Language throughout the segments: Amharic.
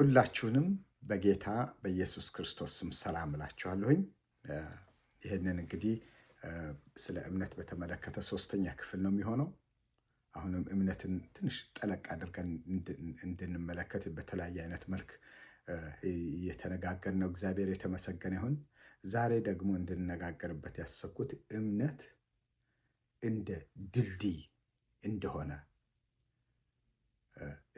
ሁላችሁንም በጌታ በኢየሱስ ክርስቶስ ስም ሰላም እላችኋለሁኝ። ይህንን እንግዲህ ስለ እምነት በተመለከተ ሶስተኛ ክፍል ነው የሚሆነው። አሁንም እምነትን ትንሽ ጠለቅ አድርገን እንድንመለከት በተለያየ አይነት መልክ እየተነጋገርን ነው። እግዚአብሔር የተመሰገነ ይሁን። ዛሬ ደግሞ እንድንነጋገርበት ያሰብኩት እምነት እንደ ድልድይ እንደሆነ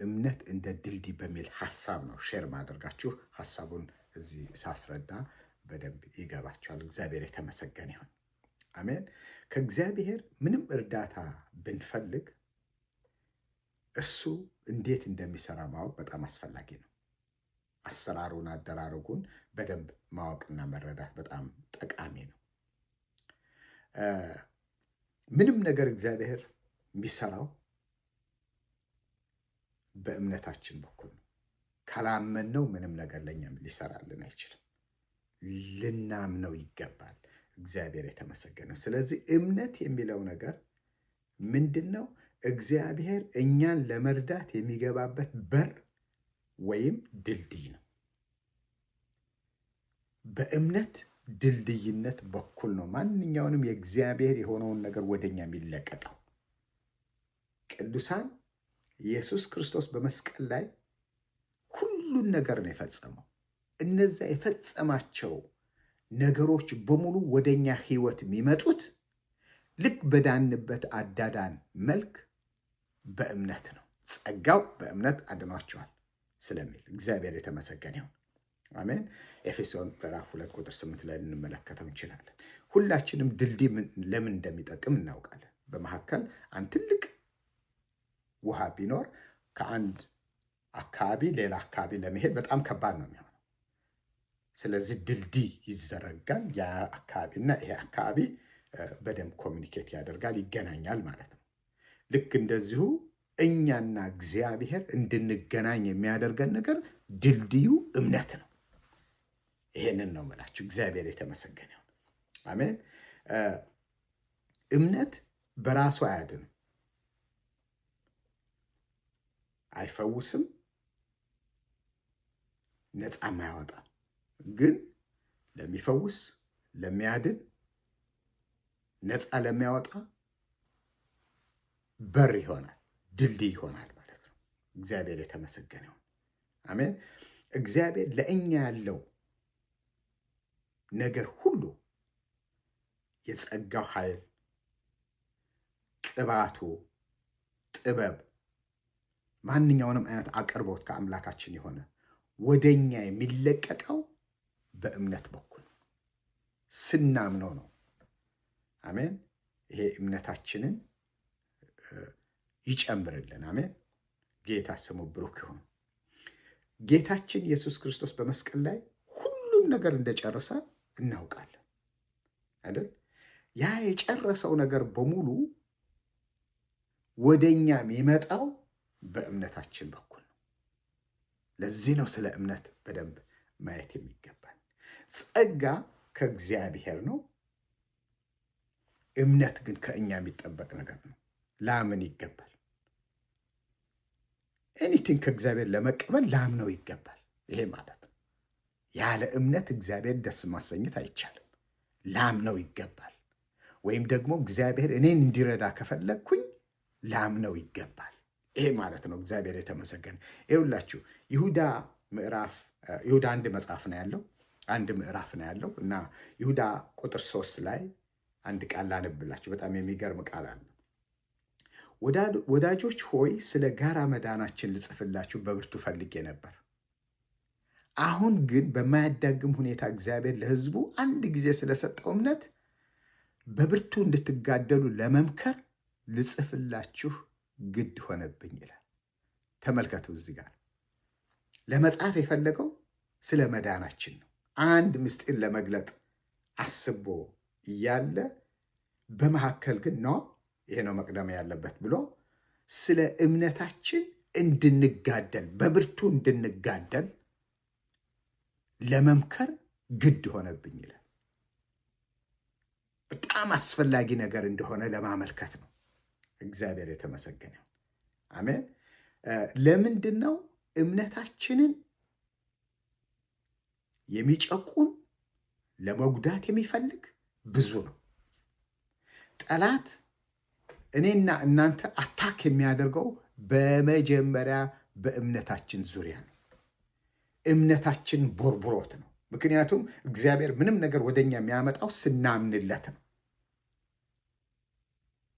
እምነት እንደ ድልድይ በሚል ሐሳብ ነው ሼር ማድረጋችሁ። ሐሳቡን እዚህ ሳስረዳ በደንብ ይገባችኋል። እግዚአብሔር የተመሰገነ ይሁን። አሜን። ከእግዚአብሔር ምንም እርዳታ ብንፈልግ እሱ እንዴት እንደሚሰራ ማወቅ በጣም አስፈላጊ ነው። አሰራሩን፣ አደራረጉን በደንብ ማወቅና መረዳት በጣም ጠቃሚ ነው። ምንም ነገር እግዚአብሔር የሚሰራው በእምነታችን በኩል ነው። ካላመንነው ምንም ነገር ለእኛም ሊሰራልን አይችልም። ልናምነው ይገባል። እግዚአብሔር የተመሰገነው። ስለዚህ እምነት የሚለው ነገር ምንድን ነው? እግዚአብሔር እኛን ለመርዳት የሚገባበት በር ወይም ድልድይ ነው። በእምነት ድልድይነት በኩል ነው ማንኛውንም የእግዚአብሔር የሆነውን ነገር ወደኛ የሚለቀቀው። ቅዱሳን ኢየሱስ ክርስቶስ በመስቀል ላይ ሁሉን ነገር ነው የፈጸመው። እነዚያ የፈጸማቸው ነገሮች በሙሉ ወደኛ ሕይወት የሚመጡት ልክ በዳንበት አዳዳን መልክ በእምነት ነው። ጸጋው በእምነት አድኗቸዋል ስለሚል እግዚአብሔር የተመሰገነ ይሁን። አሜን። ኤፌሶን ምዕራፍ 2 ቁጥር 8 ላይ እንመለከተው እንችላለን። ሁላችንም ድልድይ ለምን እንደሚጠቅም እናውቃለን። በመካከል አንድ ትልቅ ውሃ ቢኖር ከአንድ አካባቢ ሌላ አካባቢ ለመሄድ በጣም ከባድ ነው የሚሆነው። ስለዚህ ድልድይ ይዘረጋል። ያ አካባቢና ይሄ አካባቢ በደንብ ኮሚኒኬት ያደርጋል፣ ይገናኛል ማለት ነው። ልክ እንደዚሁ እኛና እግዚአብሔር እንድንገናኝ የሚያደርገን ነገር ድልድዩ እምነት ነው። ይሄንን ነው የምላችሁ። እግዚአብሔር የተመሰገነ ይሁን። አሜን። እምነት በራሱ አያድንም፣ አይፈውስም፣ ነፃም አያወጣም። ግን ለሚፈውስ፣ ለሚያድን፣ ነፃ ለሚያወጣ በር ይሆናል፣ ድልድይ ይሆናል ማለት ነው። እግዚአብሔር የተመሰገነ ይሁን። አሜን። እግዚአብሔር ለእኛ ያለው ነገር ሁሉ የጸጋው ኃይል፣ ቅባቱ፣ ጥበብ፣ ማንኛውንም አይነት አቅርቦት ከአምላካችን የሆነ ወደኛ የሚለቀቀው በእምነት በኩል ስናምነው ነው። አሜን። ይሄ እምነታችንን ይጨምርልን። አሜን። ጌታ ስሙ ብሩክ ይሁን። ጌታችን ኢየሱስ ክርስቶስ በመስቀል ላይ ሁሉም ነገር እንደጨረሰ እናውቃለን አይደል? ያ የጨረሰው ነገር በሙሉ ወደኛ የሚመጣው በእምነታችን በኩል ነው። ለዚህ ነው ስለ እምነት በደንብ ማየት የሚገባል። ጸጋ ከእግዚአብሔር ነው። እምነት ግን ከእኛ የሚጠበቅ ነገር ነው። ላምን ይገባል። ኤኒቲንግ ከእግዚአብሔር ለመቀበል ላምነው ይገባል። ይሄ ማለት ነው ያለ እምነት እግዚአብሔር ደስ ማሰኘት አይቻልም። ላምነው ይገባል። ወይም ደግሞ እግዚአብሔር እኔን እንዲረዳ ከፈለግኩኝ ላምነው ይገባል። ይሄ ማለት ነው። እግዚአብሔር የተመሰገነ ይሁላችሁ። ይሁዳ አንድ መጽሐፍ ነው ያለው፣ አንድ ምዕራፍ ነው ያለው እና ይሁዳ ቁጥር 3 ላይ አንድ ቃል ላነብላችሁ። በጣም የሚገርም ቃል አለ። ወዳጆች ሆይ ስለ ጋራ መዳናችን ልጽፍላችሁ በብርቱ ፈልጌ ነበር። አሁን ግን በማያዳግም ሁኔታ እግዚአብሔር ለሕዝቡ አንድ ጊዜ ስለሰጠው እምነት በብርቱ እንድትጋደሉ ለመምከር ልጽፍላችሁ ግድ ሆነብኝ ይላል። ተመልከቱ፣ እዚህ ጋር ለመጻፍ የፈለገው ስለ መዳናችን ነው። አንድ ምስጢር ለመግለጥ አስቦ እያለ በመካከል ግን ነው ይሄ ነው መቅደም ያለበት ብሎ ስለ እምነታችን እንድንጋደል በብርቱ እንድንጋደል ለመምከር ግድ ሆነብኝ ይላል። በጣም አስፈላጊ ነገር እንደሆነ ለማመልከት ነው። እግዚአብሔር የተመሰገነ። አሜን። ለምንድን ነው እምነታችንን የሚጨቁን ለመጉዳት የሚፈልግ ብዙ ነው። ጠላት እኔና እናንተ አታክ የሚያደርገው በመጀመሪያ በእምነታችን ዙሪያ ነው። እምነታችን ቦርቡሮት ነው። ምክንያቱም እግዚአብሔር ምንም ነገር ወደኛ የሚያመጣው ስናምንለት ነው።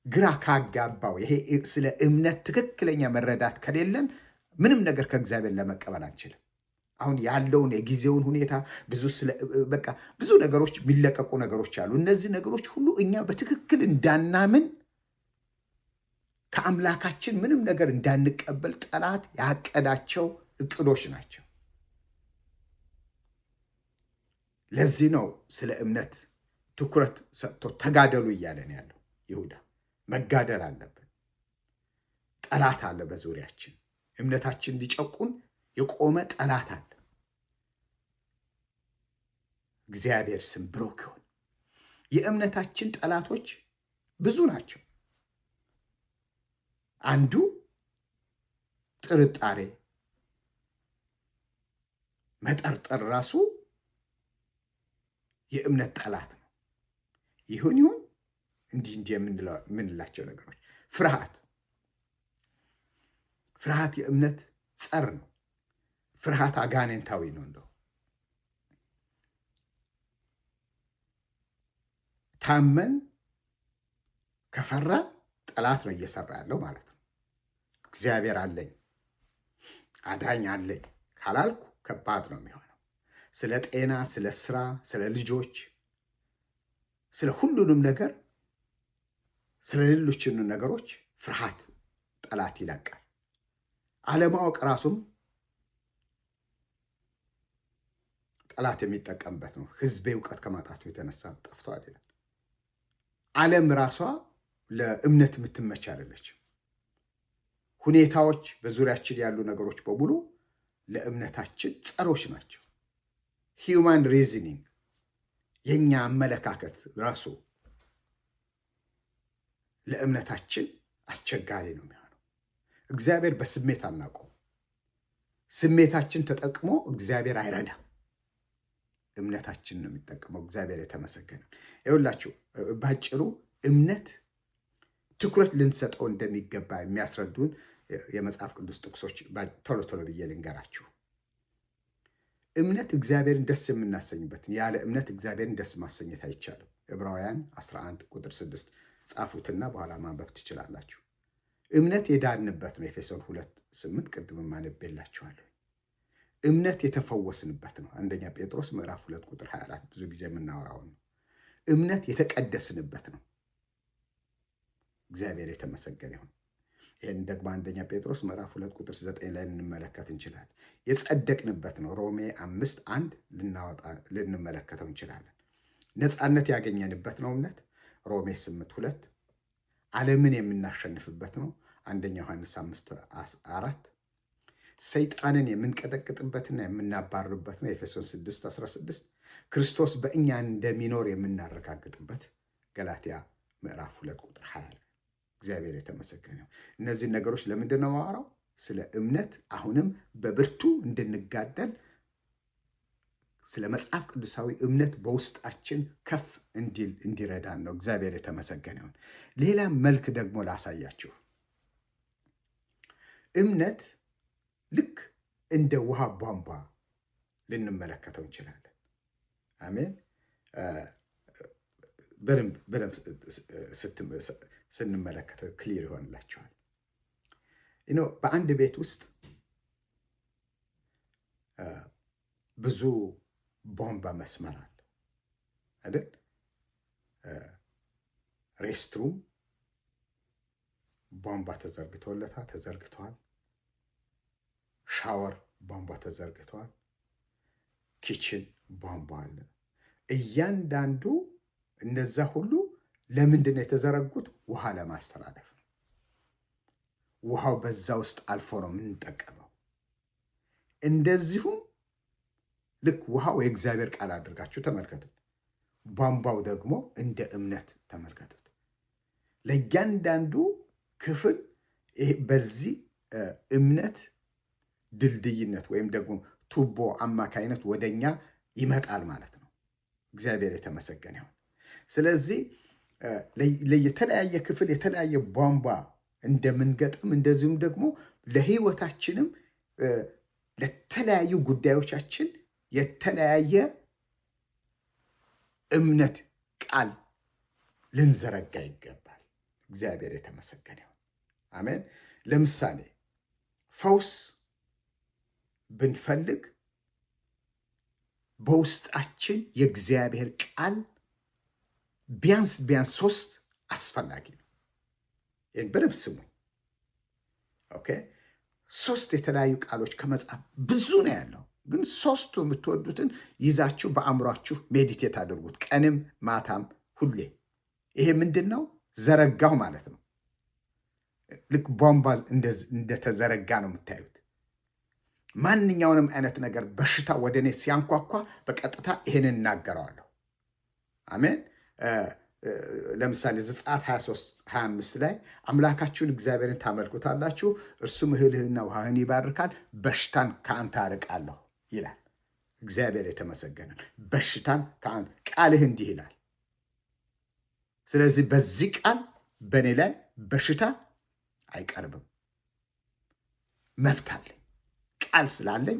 ግራ ካጋባው ይሄ ስለ እምነት ትክክለኛ መረዳት ከሌለን ምንም ነገር ከእግዚአብሔር ለመቀበል አንችልም። አሁን ያለውን የጊዜውን ሁኔታ ብዙ ነገሮች የሚለቀቁ ነገሮች አሉ። እነዚህ ነገሮች ሁሉ እኛ በትክክል እንዳናምን ከአምላካችን ምንም ነገር እንዳንቀበል ጠላት ያቀዳቸው እቅዶች ናቸው። ለዚህ ነው ስለ እምነት ትኩረት ሰጥቶ ተጋደሉ እያለን ያለው ይሁዳ። መጋደል አለብን። ጠላት አለ በዙሪያችን። እምነታችን ሊጨቁን የቆመ ጠላት አለ። እግዚአብሔር ስም ብሩክ ይሁን። የእምነታችን ጠላቶች ብዙ ናቸው። አንዱ ጥርጣሬ፣ መጠርጠር ራሱ የእምነት ጠላት ነው። ይሁን እንዲህ የምንላቸው ነገሮች፣ ፍርሃት የእምነት ጸር ነው። ፍርሃት አጋኔንታዊ ነው። እንደው ታመን ከፈራን ጠላት ነው እየሰራ ያለው ማለት ነው። እግዚአብሔር አለኝ አዳኝ አለኝ ካላልኩ ከባድ ነው የሚሆነው። ስለ ጤና፣ ስለ ስራ፣ ስለ ልጆች፣ ስለ ሁሉንም ነገር፣ ስለ ሌሎችን ነገሮች ፍርሃት ጠላት ይለቃል። አለማወቅ ራሱም ጠላት የሚጠቀምበት ነው። ሕዝቤ እውቀት ከማጣቱ የተነሳ ጠፍቷል ይላል። ዓለም ራሷ ለእምነት የምትመች አይደለችም። ሁኔታዎች፣ በዙሪያችን ያሉ ነገሮች በሙሉ ለእምነታችን ጸሮች ናቸው። ሂውማን ሪዝኒንግ፣ የኛ አመለካከት ራሱ ለእምነታችን አስቸጋሪ ነው የሚሆነው። እግዚአብሔር በስሜት አናውቀው። ስሜታችን ተጠቅሞ እግዚአብሔር አይረዳም። እምነታችን ነው የሚጠቀመው። እግዚአብሔር የተመሰገነ ይሁንላችሁ። ባጭሩ እምነት ትኩረት ልንሰጠው እንደሚገባ የሚያስረዱን የመጽሐፍ ቅዱስ ጥቅሶች ቶሎ ቶሎ ብዬ ልንገራችሁ። እምነት እግዚአብሔርን ደስ የምናሰኝበት፣ ያለ እምነት እግዚአብሔርን ደስ ማሰኘት አይቻልም። ዕብራውያን 11 ቁጥር 6 ጻፉትና በኋላ ማንበብ ትችላላችሁ። እምነት የዳንበት ነው። ኤፌሶን 2:8 ቅድም ማንቤላችኋለሁ። እምነት የተፈወስንበት ነው። አንደኛ ጴጥሮስ ምዕራፍ 2 ቁጥር 24 ብዙ ጊዜ የምናወራው ነው። እምነት የተቀደስንበት ነው። እግዚአብሔር የተመሰገነ ይሁን። ይህን ደግሞ አንደኛ ጴጥሮስ ምዕራፍ 2 ቁጥር 9 ላይ ልንመለከት እንችላለን። የጸደቅንበት ነው። ሮሜ 5:1 ልንመለከተው እንችላለን። ነፃነት ያገኘንበት ነው እምነት። ሮሜ 8:2 ዓለምን የምናሸንፍበት ነው። አንደኛ ዮሐንስ 5:4 ሰይጣንን የምንቀጠቅጥበትና የምናባርበት ነው። ኤፌሶን 6:16 ክርስቶስ በእኛ እንደሚኖር የምናረጋግጥበት ገላትያ ምዕራፍ 2 ቁጥር 20። እግዚአብሔር የተመሰገነ። እነዚህን ነገሮች ለምንድን ነው የማወራው? ስለ እምነት አሁንም በብርቱ እንድንጋደል፣ ስለ መጽሐፍ ቅዱሳዊ እምነት በውስጣችን ከፍ እንዲረዳን ነው። እግዚአብሔር የተመሰገነ ይሁን። ሌላ መልክ ደግሞ ላሳያችሁ። እምነት ልክ እንደ ውሃ ቧንቧ ልንመለከተው እንችላለን። አሜን። በደንብ ስንመለከተው ክሊር ይሆንላችኋል። በአንድ ቤት ውስጥ ብዙ ቧንቧ መስመር አለ አይደል? ሬስትሩም ቧንቧ ተዘርግተዋል። ሻወር ቧንቧ ተዘርግተዋል። ኪችን ቧንቧ አለ። እያንዳንዱ እነዛ ሁሉ ለምንድን ነው የተዘረጉት? ውሃ ለማስተላለፍ ነው። ውሃው በዛ ውስጥ አልፎ ነው የምንጠቀመው። እንደዚሁም ልክ ውሃው የእግዚአብሔር ቃል አድርጋችሁ ተመልከቱት። ቧንቧው ደግሞ እንደ እምነት ተመልከቱት። ለእያንዳንዱ ክፍል በዚህ እምነት ድልድይነት ወይም ደግሞ ቱቦ አማካይነት ወደኛ ይመጣል ማለት ነው። እግዚአብሔር የተመሰገነ ይሁን። ስለዚህ ለየተለያየ ክፍል የተለያየ ቧንቧ እንደምንገጥም እንደዚሁም ደግሞ ለህይወታችንም ለተለያዩ ጉዳዮቻችን የተለያየ እምነት ቃል ልንዘረጋ ይገባል። እግዚአብሔር የተመሰገነ ይሁን። አሜን። ለምሳሌ ፈውስ ብንፈልግ በውስጣችን የእግዚአብሔር ቃል ቢያንስ 3 አስፈላጊ ነው። ይህን በደንብ ስሙኝ። ኦኬ 3 የተለያዩ ቃሎች ከመጽሐፍ ብዙ ነው ያለው፣ ግን 3ቱ የምትወዱትን ይዛችሁ በአእምሯችሁ ሜዲቴት አድርጉት፣ ቀንም ማታም ሁሌ። ይሄ ምንድን ነው? ዘረጋው ማለት ነው። ልክ ቧንቧ እንደተዘረጋ ነው የምታዩት። ማንኛውንም አይነት ነገር በሽታ ወደ እኔ ሲያንኳኳ በቀጥታ ይሄንን እናገረዋለሁ። አሜን። ለምሳሌ ዘጸአት 23:25 ላይ አምላካችሁን እግዚአብሔርን ታመልኩታላችሁ፣ እርሱም እህልህና ውሃህን ይባርካል፣ በሽታን ከአንተ አርቃለሁ ይላል። እግዚአብሔር የተመሰገነ። በሽታን ቃልህ እንዲህ ይላል። ስለዚህ በዚህ ቃል በእኔ ላይ በሽታ አይቀርብም። መብት አለኝ። ቃል ስላለኝ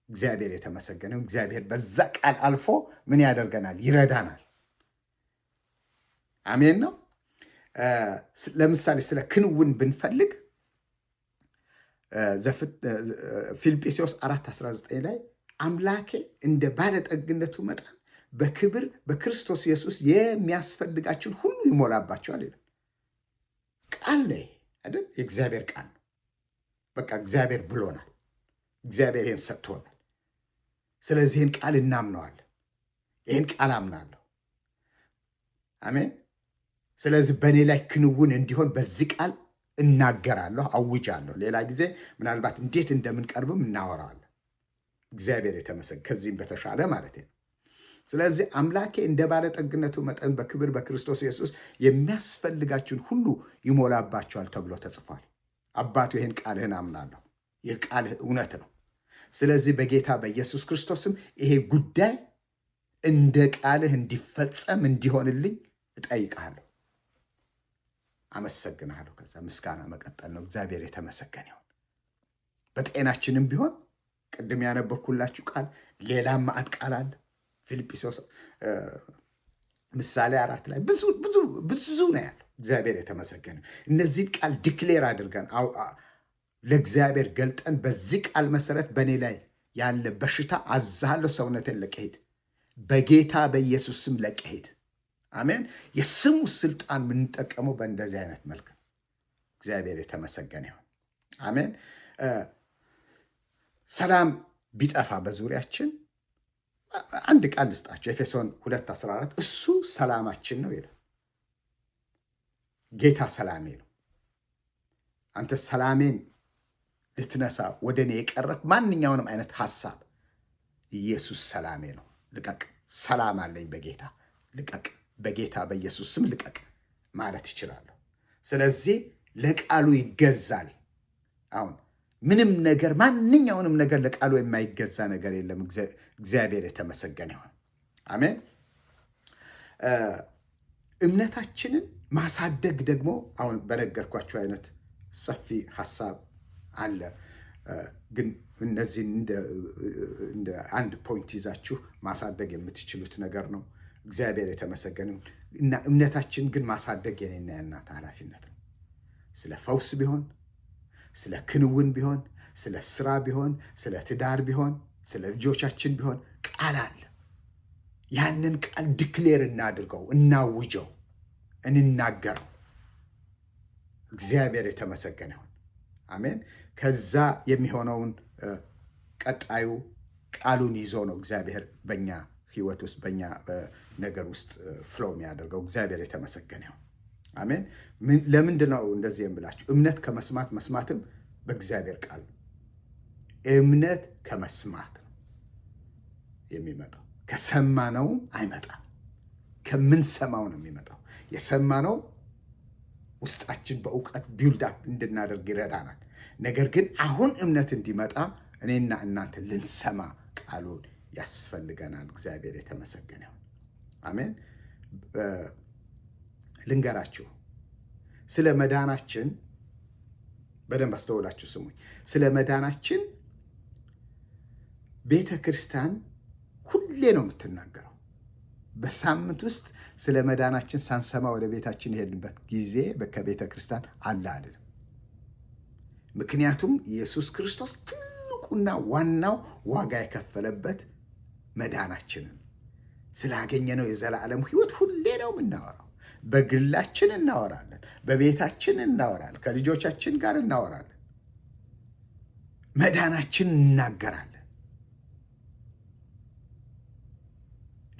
እግዚአብሔር የተመሰገነው። እግዚአብሔር በዛ ቃል አልፎ ምን ያደርገናል? ይረዳናል። አሜን ነው። ለምሳሌ ስለ ክንውን ብንፈልግ ፊልጵስዩስ 4:19 ላይ አምላኬ እንደ ባለጠግነቱ መጠን በክብር በክርስቶስ ኢየሱስ የሚያስፈልጋችሁን ሁሉ ይሞላባችኋል ይላል። ቃል ነው አይደል? የእግዚአብሔር ቃል ነው። በቃ እግዚአብሔር ብሎናል። እግዚአብሔር ይህን ሰጥቶናል። ስለዚህ ይህን ቃል እናምነዋለን። ይህን ቃል አምናለሁ። አሜን። ስለዚህ በእኔ ላይ ክንውን እንዲሆን በዚህ ቃል እናገራለሁ፣ አውጃለሁ። ሌላ ጊዜ ምናልባት እንዴት እንደምንቀርብም እናወራዋለን። እግዚአብሔር የተመሰገነ፣ ከዚህም በተሻለ ማለት ነው። ስለዚህ አምላኬ እንደ ባለጠግነቱ መጠን በክብር በክርስቶስ ኢየሱስ የሚያስፈልጋችሁን ሁሉ ይሞላባችኋል ተብሎ ተጽፏል። አባቱ ይህን ቃልህን አምናለሁ። ይህ ቃልህ እውነት ነው። ስለዚህ በጌታ በኢየሱስ ክርስቶስም ይሄ ጉዳይ እንደ ቃልህ እንዲፈጸም እንዲሆንልኝ እጠይቅሃለሁ። አመሰግንሃለሁ። ከዛ ምስጋና መቀጠል ነው። እግዚአብሔር የተመሰገነ ይሁን። በጤናችንም ቢሆን ቅድም ያነበብኩላችሁ ቃል ሌላም ማዕት ቃል አለ። ፊልጵስዩስ ምሳሌ 4 ላይ ብዙ ነው ያለው። እግዚአብሔር የተመሰገነ። እነዚህን ቃል ዲክሌር አድርገን ለእግዚአብሔር ገልጠን በዚህ ቃል መሰረት በእኔ ላይ ያለ በሽታ አዛሃለሁ፣ ሰውነትን ለቀሄድ በጌታ በኢየሱስ ስም ለቀሄድ። አሜን። የስሙ ስልጣን የምንጠቀመው በእንደዚህ አይነት መልክ። እግዚአብሔር የተመሰገነ ይሁን። አሜን። ሰላም ቢጠፋ በዙሪያችን አንድ ቃል ልስጣቸው። ኤፌሶን 2:14 እሱ ሰላማችን ነው ይላል። ጌታ ሰላሜ ነው። አንተ ሰላሜን ልትነሳ ወደ እኔ የቀረብ ማንኛውንም አይነት ሐሳብ ኢየሱስ ሰላሜ ነው፣ ልቀቅ። ሰላም አለኝ በጌታ ልቀቅ፣ በጌታ በኢየሱስ ስም ልቀቅ ማለት ይችላለሁ። ስለዚህ ለቃሉ ይገዛል። አሁን ምንም ነገር ማንኛውንም ነገር ለቃሉ የማይገዛ ነገር የለም። እግዚአብሔር የተመሰገነ ይሁን። አሜን። እምነታችንን ማሳደግ ደግሞ አሁን በነገርኳችሁ አይነት ሰፊ ሐሳብ አለ። ግን እነዚህን እንደ አንድ ፖይንት ይዛችሁ ማሳደግ የምትችሉት ነገር ነው። እግዚአብሔር የተመሰገነ ይሁን እና እምነታችን ግን ማሳደግ የኔና የእናንተ ኃላፊነት ነው። ስለ ፈውስ ቢሆን፣ ስለ ክንውን ቢሆን፣ ስለ ስራ ቢሆን፣ ስለ ትዳር ቢሆን፣ ስለ ልጆቻችን ቢሆን ቃል አለ። ያንን ቃል ዲክሌር እናድርገው፣ እናውጀው፣ እንናገረው። እግዚአብሔር የተመሰገነ ይሁን። አሜን። ከዛ የሚሆነውን ቀጣዩ ቃሉን ይዞ ነው እግዚአብሔር በእኛ ህይወት ውስጥ በእኛ ነገር ውስጥ ፍሎ የሚያደርገው። እግዚአብሔር የተመሰገነ ይሁን። አሜን። ለምንድን ነው እንደዚህ የምላችሁ? እምነት ከመስማት መስማትም በእግዚአብሔር ቃል ነው። እምነት ከመስማት ነው የሚመጣው። ከሰማነውም አይመጣም፣ ከምንሰማው ነው የሚመጣው። የሰማነው ውስጣችን በእውቀት ቢልዳፕ እንድናደርግ ይረዳናል። ነገር ግን አሁን እምነት እንዲመጣ እኔና እናንተ ልንሰማ ቃሉን ያስፈልገናል። እግዚአብሔር የተመሰገነ ይሁን። አሜን። ልንገራችሁ ስለ መዳናችን በደንብ አስተውላችሁ ስሙኝ። ስለ መዳናችን ቤተ ክርስቲያን ሁሌ ነው የምትናገረው። በሳምንት ውስጥ ስለ መዳናችን ሳንሰማ ወደ ቤታችን የሄድንበት ጊዜ ከቤተ ክርስቲያን አለ አይደለም። ምክንያቱም ኢየሱስ ክርስቶስ ትልቁና ዋናው ዋጋ የከፈለበት መዳናችንን ስላገኘነው የዘላለም ሕይወት ሁሌ ነው የምናወራው። በግላችን እናወራለን፣ በቤታችን እናወራለን፣ ከልጆቻችን ጋር እናወራለን። መዳናችን እናገራለን።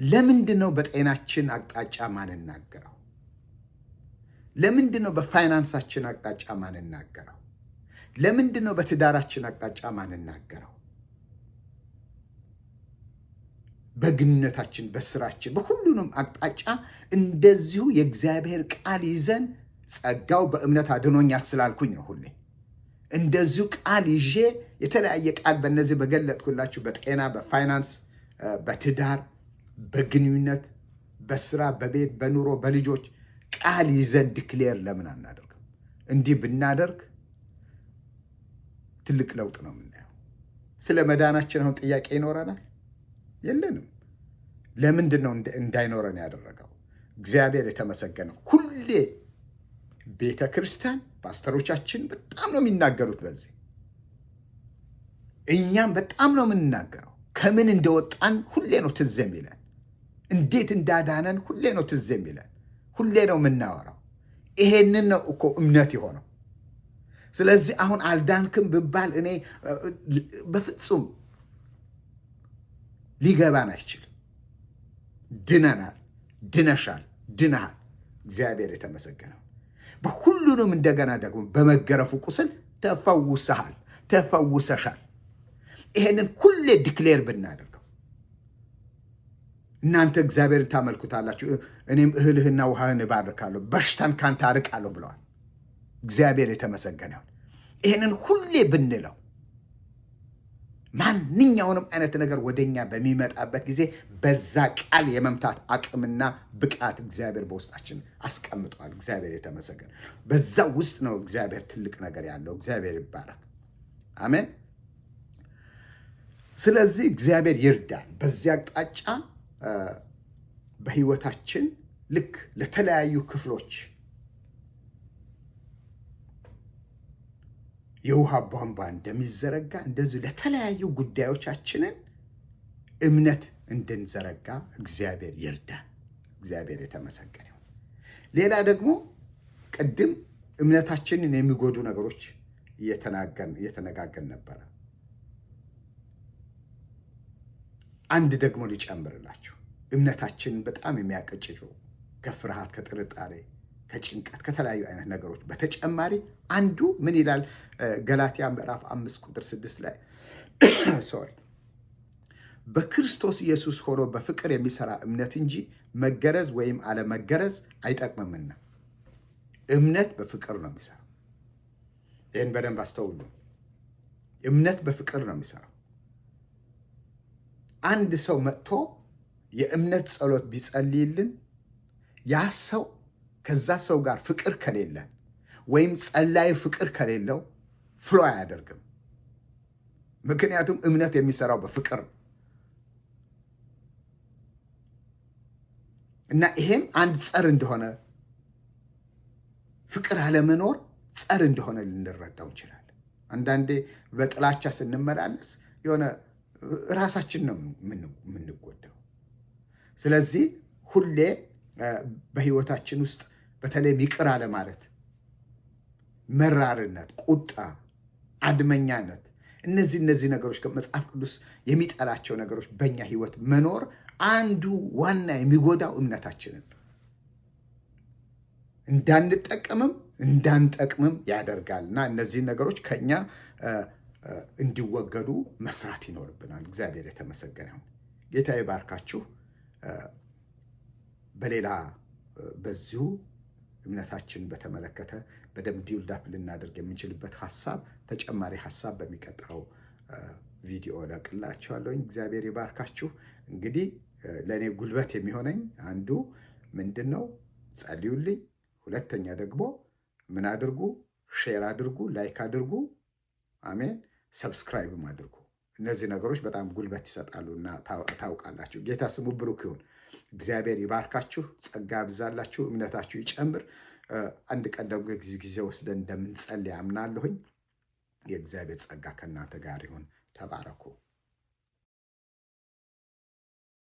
ለምንድን ነው በጤናችን አቅጣጫ ማንናገረው? ለምንድን ነው በፋይናንሳችን አቅጣጫ ማንናገረው? ለምንድን ነው በትዳራችን አቅጣጫ ማንናገረው? በግንኙነታችን፣ በስራችን፣ በሁሉንም አቅጣጫ እንደዚሁ የእግዚአብሔር ቃል ይዘን ጸጋው በእምነት አድኖኛል ስላልኩኝ ነው ሁሌ እንደዚሁ ቃል ይዤ የተለያየ ቃል በእነዚህ በገለጥኩላችሁ በጤና፣ በፋይናንስ፣ በትዳር፣ በግንኙነት፣ በስራ፣ በቤት፣ በኑሮ፣ በልጆች ቃል ይዘን ዲክሌር ለምን አናደርግም? እንዲህ ብናደርግ ትልቅ ለውጥ ነው የምናየው። ስለ መዳናችን አሁን ጥያቄ ይኖረናል? የለንም። ለምንድን ነው እንዳይኖረን ያደረገው? እግዚአብሔር የተመሰገነው። ሁሌ ቤተ ክርስቲያን ፓስተሮቻችን በጣም ነው የሚናገሩት በዚህ። እኛም በጣም ነው የምንናገረው። ከምን እንደወጣን ሁሌ ነው ትዝ የሚለን። እንዴት እንዳዳነን ሁሌ ነው ትዝ የሚለን። ሁሌ ነው የምናወራው። ይሄንን ነው እኮ እምነት የሆነው። ስለዚህ አሁን አልዳንክም ብባል እኔ በፍጹም ሊገባን አይችልም። ድነናል፣ ድነሻል፣ ድነሃል። እግዚአብሔር የተመሰገነው። በሁሉንም እንደገና ደግሞ በመገረፉ ቁስል ተፈውሰሃል፣ ተፈውሰሻል። ይሄንን ሁሌ ዲክሌር ብናደርገው እናንተ እግዚአብሔርን ታመልኩታላችሁ፣ እኔም እህልህና ውሃህን እባርካለሁ፣ በሽታን ካንተ አርቃለሁ ብለዋል። እግዚአብሔር የተመሰገነው። ይሄንን ሁሌ ብንለው ማንኛውንም አይነት ነገር ወደኛ በሚመጣበት ጊዜ በዛ ቃል የመምታት አቅምና ብቃት እግዚአብሔር በውስጣችን አስቀምጧል። እግዚአብሔር የተመሰገነ። በዛ ውስጥ ነው እግዚአብሔር ትልቅ ነገር ያለው። እግዚአብሔር ይባረክ። አሜን። ስለዚህ እግዚአብሔር ይርዳን። በዚህ አቅጣጫ በህይወታችን ልክ ለተለያዩ ክፍሎች የውሃ ቧንቧ እንደሚዘረጋ እንደዚሁ ለተለያዩ ጉዳዮቻችንን እምነት እንድንዘረጋ እግዚአብሔር ይርዳን። እግዚአብሔር የተመሰገነ ይሁን። ሌላ ደግሞ ቅድም እምነታችንን የሚጎዱ ነገሮች እየተነጋገርን ነበረ። አንድ ደግሞ ሊጨምርላችሁ እምነታችንን በጣም የሚያቀጭጩ ከፍርሃት፣ ከጥርጣሬ፣ ከጭንቀት፣ ከተለያዩ አይነት ነገሮች በተጨማሪ አንዱ ምን ይላል? ገላትያ ምዕራፍ 5:6 ላይ በክርስቶስ ኢየሱስ ሆኖ በፍቅር የሚሰራ እምነት እንጂ መገረዝ ወይም አለመገረዝ አይጠቅምምና። እምነት በፍቅር ነው የሚሰራው። ይህን በደንብ አስተውሉ። እምነት በፍቅር ነው የሚሰራው። አንድ ሰው መጥቶ የእምነት ጸሎት ቢጸልይልን ያ ሰው ከዛ ሰው ጋር ፍቅር ከሌለ ወይም ጸላይ ፍቅር ከሌለው ፍሎ አያደርግም። ምክንያቱም እምነት የሚሰራው በፍቅር እና ይሄም አንድ ጸር እንደሆነ ፍቅር አለመኖር ጸር እንደሆነ ልንረዳው እንችላለን። አንዳንዴ በጥላቻ ስንመላለስ የሆነ ራሳችን ነው የምንጎዳው። ስለዚህ ሁሌ በህይወታችን ውስጥ በተለይ ይቅር አለ ማለት፣ መራርነት፣ ቁጣ፣ አድመኛነት እነዚህ ነገሮች ከመጽሐፍ ቅዱስ የሚጠላቸው ነገሮች በእኛ ህይወት መኖር አንዱ ዋና የሚጎዳው እምነታችንን እንዳንጠቀምም እንዳንጠቅምም ያደርጋልና እነዚህን ነገሮች ከኛ እንዲወገዱ መስራት ይኖርብናል። እግዚአብሔር የተመሰገነ ይሁን። ጌታ ይባርካችሁ። በሌላ በዚሁ እምነታችን በተመለከተ በደንብ ቢውልድ አፕ ልናደርግ የምንችልበት ሀሳብ ተጨማሪ ሀሳብ በሚቀጥለው ቪዲዮ እለቅላችኋለሁኝ። እግዚአብሔር ይባርካችሁ። እንግዲህ ለእኔ ጉልበት የሚሆነኝ አንዱ ምንድን ነው? ጸልዩልኝ። ሁለተኛ ደግሞ ምን አድርጉ? ሼር አድርጉ፣ ላይክ አድርጉ፣ አሜን፣ ሰብስክራይብም አድርጉ። እነዚህ ነገሮች በጣም ጉልበት ይሰጣሉ እና ታውቃላችሁ። ጌታ ስሙ ብሩክ ይሁን። እግዚአብሔር ይባርካችሁ፣ ጸጋ ያብዛላችሁ፣ እምነታችሁ ይጨምር። አንድ ቀን ደግሞ ጊዜ ወስደን እንደምንጸልይ አምናለሁኝ። የእግዚአብሔር ጸጋ ከእናንተ ጋር ይሁን። ተባረኩ።